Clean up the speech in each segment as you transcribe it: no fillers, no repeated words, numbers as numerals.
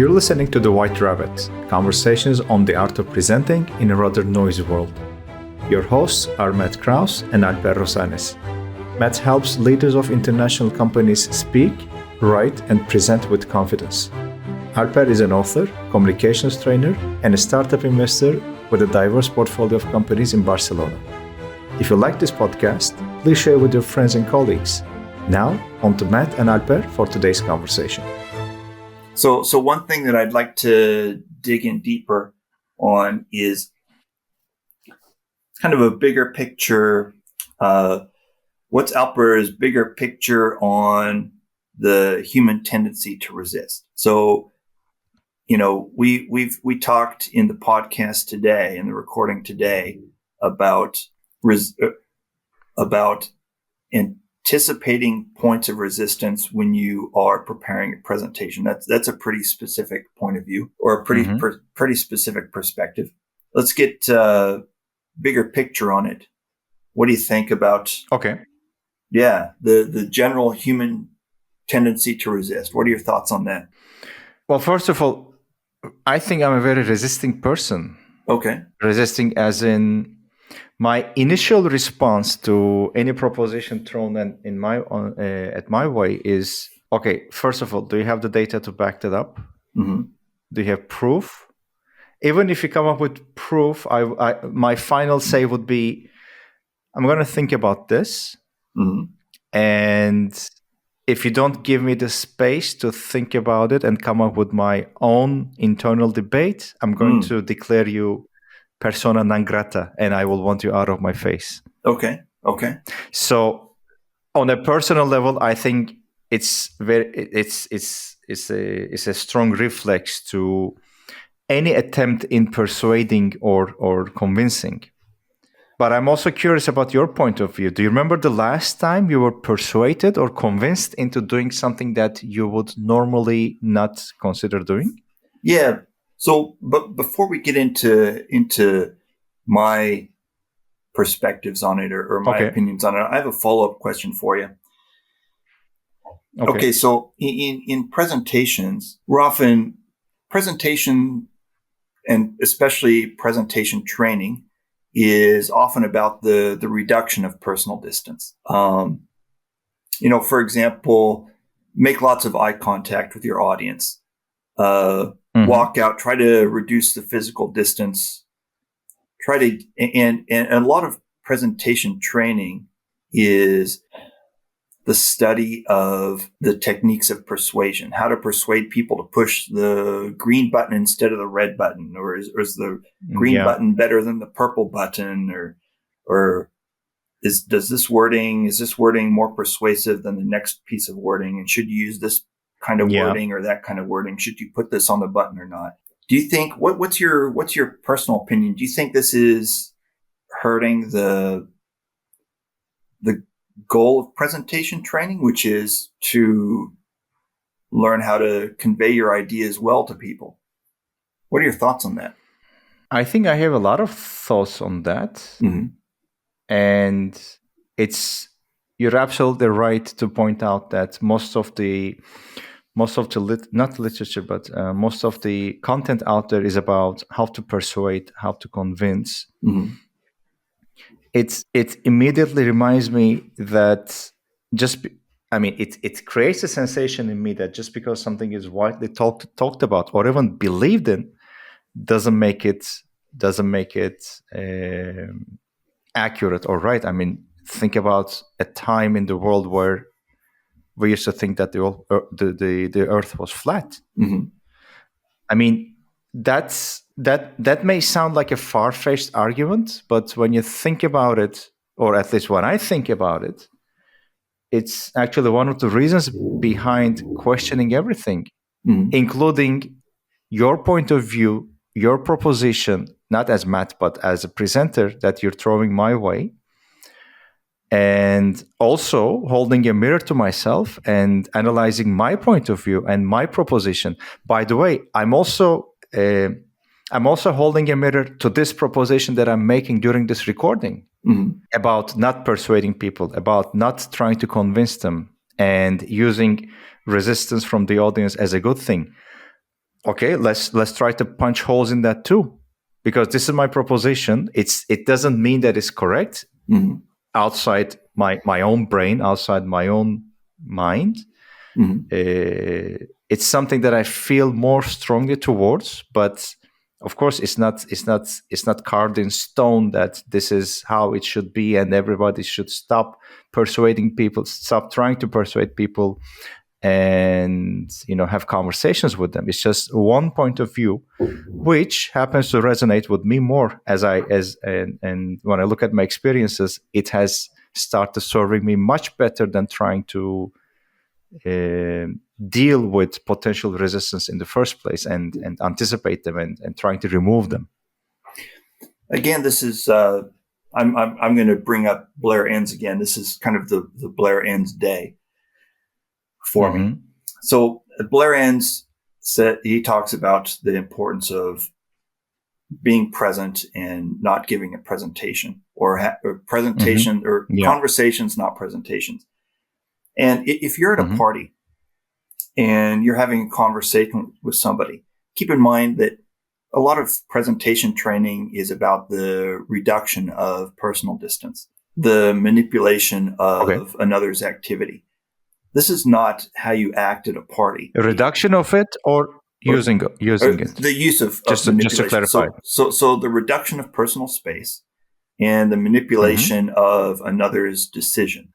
You're listening to The White Rabbit, conversations on the art of presenting in a rather noisy world. Your hosts are Matt Krause and Alper Rozanes. Matt helps leaders of international companies speak, write, and present with confidence. Alper is an author, communications trainer, and a startup investor with a diverse portfolio of companies in Barcelona. If you like this podcast, please share with your friends and colleagues. Now, on to Matt and Alper for today's conversation. So one thing that I'd like to dig in deeper on is kind of a bigger picture. What's Alper's bigger picture on the human tendency to resist? So, we talked in the podcast today, in the recording today, about anticipating points of resistance when you are preparing a presentation. That's a pretty specific point of view, or a pretty specific perspective. Let's get bigger picture on it. What do you think about? Okay. Yeah, the general human tendency to resist. What are your thoughts on that? Well, first of all, I think I'm a very resisting person. Okay. Resisting as in my initial response to any proposition thrown at my way is, okay, first of all, do you have the data to back that up? Mm-hmm. Do you have proof? Even if you come up with proof, my final say would be, I'm going to think about this. Mm-hmm. And if you don't give me the space to think about it and come up with my own internal debate, I'm going to declare you persona non grata, and I will want you out of my face. Okay. So, on a personal level, I think it's a strong reflex to any attempt in persuading or convincing. But I'm also curious about your point of view. Do you remember the last time you were persuaded or convinced into doing something that you would normally not consider doing? Yeah. So, but before we get into my perspectives on it or my opinions on it, I have a follow-up question for you. Okay. So in presentations, presentation and especially presentation training is often about the reduction of personal distance. For example, make lots of eye contact with your audience. Walk out, try to reduce the physical distance. And a lot of presentation training is the study of the techniques of persuasion, how to persuade people to push the green button instead of the red button, or is the green button better than the purple button, or is this wording more persuasive than the next piece of wording, and should you use this kind of wording or that kind of wording? Should you put this on the button or not? Do you think what's your personal opinion? Do you think this is hurting the goal of presentation training, which is to learn how to convey your ideas well to people? What are your thoughts on that? I think I have a lot of thoughts on that. Mm-hmm. And you're absolutely right to point out that most of the not literature, but most of the content out there is about how to persuade, how to convince. Mm-hmm. It immediately reminds me that it creates a sensation in me that just because something is widely talked about or even believed in doesn't make it accurate or right. I mean, think about a time in the world where we used to think that the Earth was flat. Mm-hmm. I mean, that may sound like a far-fetched argument, but when you think about it, or at least when I think about it, it's actually one of the reasons behind questioning everything, including your point of view, your proposition, not as Matt, but as a presenter that you're throwing my way. And also holding a mirror to myself and analyzing my point of view and my proposition. By the way, I'm also holding a mirror to this proposition that I'm making during this recording about not persuading people, about not trying to convince them, and using resistance from the audience as a good thing. okay, let's try to punch holes in that too, because this is my proposition. It doesn't mean that it's correct outside my own brain, outside my own mind. It's something that I feel more strongly towards, but of course it's not carved in stone that this is how it should be, and everybody should stop persuading people, stop trying to persuade people, and have conversations with them. It's just one point of view, which happens to resonate with me more and when I look at my experiences, it has started serving me much better than trying to deal with potential resistance in the first place and anticipate them and trying to remove them. Again, this is I'm going to bring up Blair Enns again. This is kind of the Blair Enns day for me. So Blair Enns said, he talks about the importance of being present and not giving a presentation or presentation or conversations, not presentations. And if you're at a party and you're having a conversation with somebody, keep in mind that a lot of presentation training is about the reduction of personal distance, the manipulation of another's activity. This is not how you act at a party. A reduction of it or using it? The use of manipulation. Just to clarify. So the reduction of personal space and the manipulation of another's decision.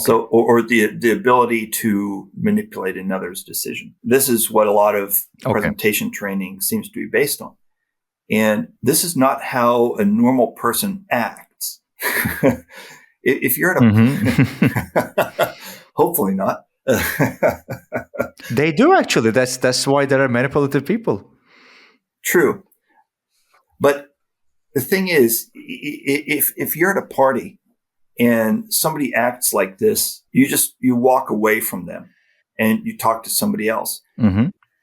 So, or the ability to manipulate another's decision. This is what a lot of presentation training seems to be based on. And this is not how a normal person acts. If you're at a, hopefully not. They do actually. That's why there are manipulative people. True. But the thing is, if you're at a party and somebody acts like this, you walk away from them and you talk to somebody else.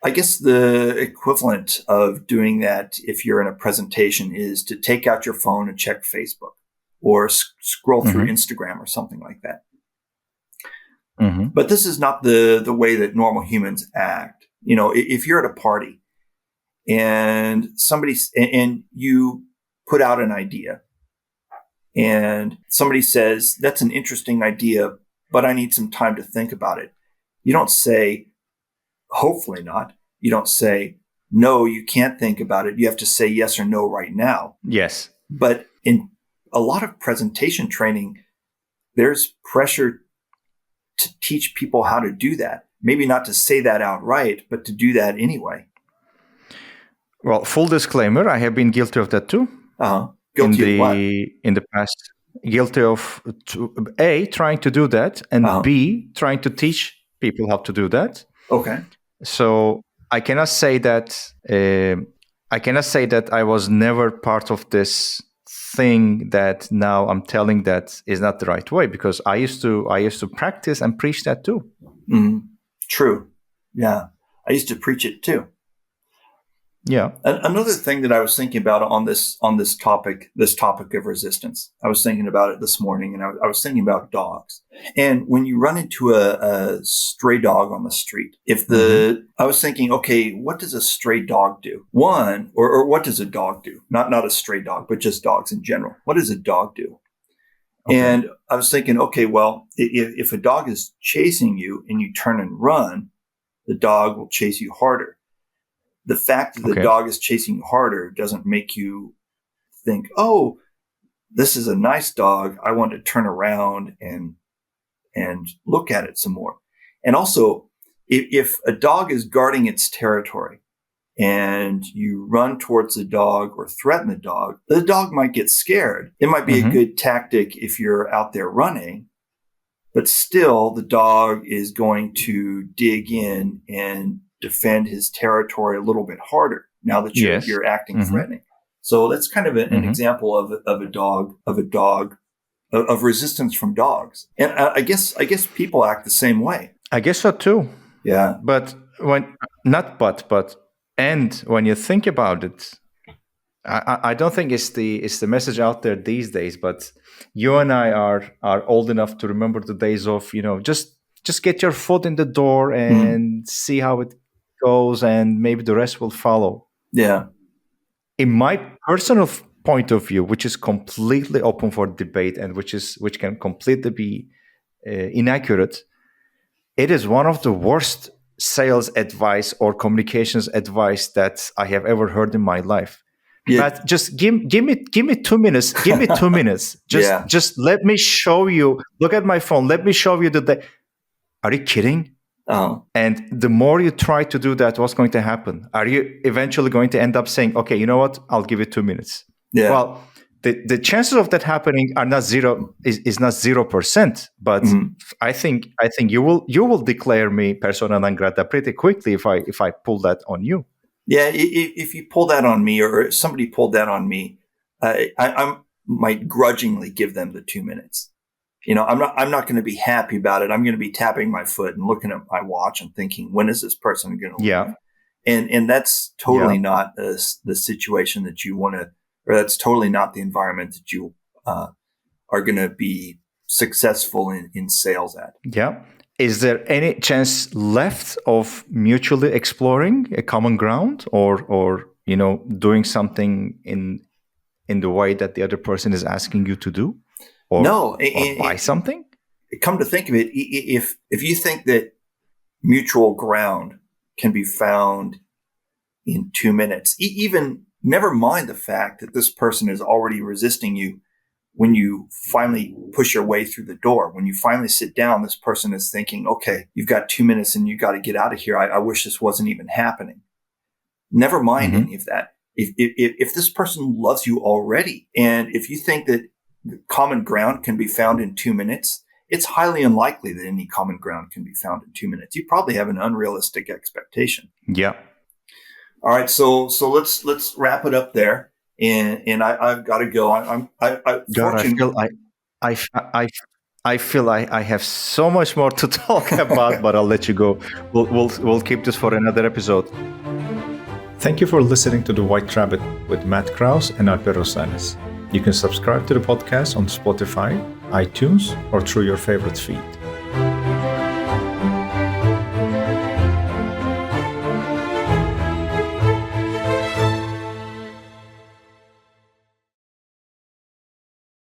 I guess the equivalent of doing that if you're in a presentation is to take out your phone and check Facebook or scroll through Instagram or something like that. But this is not the way that normal humans act. If you're at a party and and you put out an idea and somebody says, that's an interesting idea, but I need some time to think about it. You don't say, hopefully not. You don't say, no, you can't think about it. You have to say yes or no right now. Yes. But in a lot of presentation training, there's pressure to teach people how to do that. Maybe not to say that outright, but to do that anyway. Well, full disclaimer, I have been guilty of that too. Guilty of what? In the past. Guilty of A, trying to do that, and B, trying to teach people how to do that. Okay. So I cannot say that I was never part of this thing that now I'm telling that is not the right way, because I used to practice and preach that too. True. Yeah. I used to preach it too. Yeah. Another thing that I was thinking about on this topic of resistance, I was thinking about it this morning, and I was thinking about dogs. And when you run into a stray dog on the street, I was thinking, okay, what does a stray dog do? One, or what does a dog do? Not a stray dog, but just dogs in general. What does a dog do? Okay. And I was thinking, okay, well, if a dog is chasing you and you turn and run, the dog will chase you harder. The fact that the dog is chasing you harder doesn't make you think, oh, this is a nice dog. I want to turn around and look at it some more. And also, if a dog is guarding its territory and you run towards the dog or threaten the dog might get scared. It might be a good tactic if you're out there running, but still the dog is going to dig in and defend his territory a little bit harder now that you're acting threatening. So that's kind of an example of resistance from dogs. And I guess people act the same way. I guess so too. Yeah. But when you think about it, I don't think it's the message out there these days, but you and I are old enough to remember the days of, just get your foot in the door and see how it goes, and maybe the rest will follow. Yeah. In my personal point of view, which is completely open for debate and which can completely be inaccurate, it is one of the worst sales advice or communications advice that I have ever heard in my life. Yeah. But just give me 2 minutes. Give me 2 minutes. Just let me show you. Look at my phone. Let me show you Are you kidding? Oh. And the more you try to do that, what's going to happen? Are you eventually going to end up saying, okay, you know what? I'll give you 2 minutes. Yeah. Well, the chances of that happening are not zero, is not 0%. But I think you will declare me persona non grata pretty quickly if I pull that on you. Yeah, if you pull that on me, or if somebody pulled that on me, I might grudgingly give them the 2 minutes. I'm not going to be happy about it. I'm going to be tapping my foot and looking at my watch and thinking, when is this person going to leave? Yeah. And that's totally not the situation that you want to, or that's totally not the environment that you are going to be successful in sales at. Yeah. Is there any chance left of mutually exploring a common ground, or doing something in the way that the other person is asking you to do? Or buy something? Come to think of it, if you think that mutual ground can be found in 2 minutes, even never mind the fact that this person is already resisting you when you finally push your way through the door. When you finally sit down, this person is thinking, okay, you've got 2 minutes and you got to get out of here. I wish this wasn't even happening. Never mind any of that. If this person loves you already, and if you think that common ground can be found in 2 minutes, it's highly unlikely that any common ground can be found in 2 minutes. You probably have an unrealistic expectation. Yeah. All right. So let's wrap it up there. And I've got to go. I feel I have so much more to talk about, but I'll let you go. We'll keep this for another episode. Thank you for listening to The White Rabbit with Matt Krause and Alper Rozanes. You can subscribe to the podcast on Spotify, iTunes, or through your favorite feed.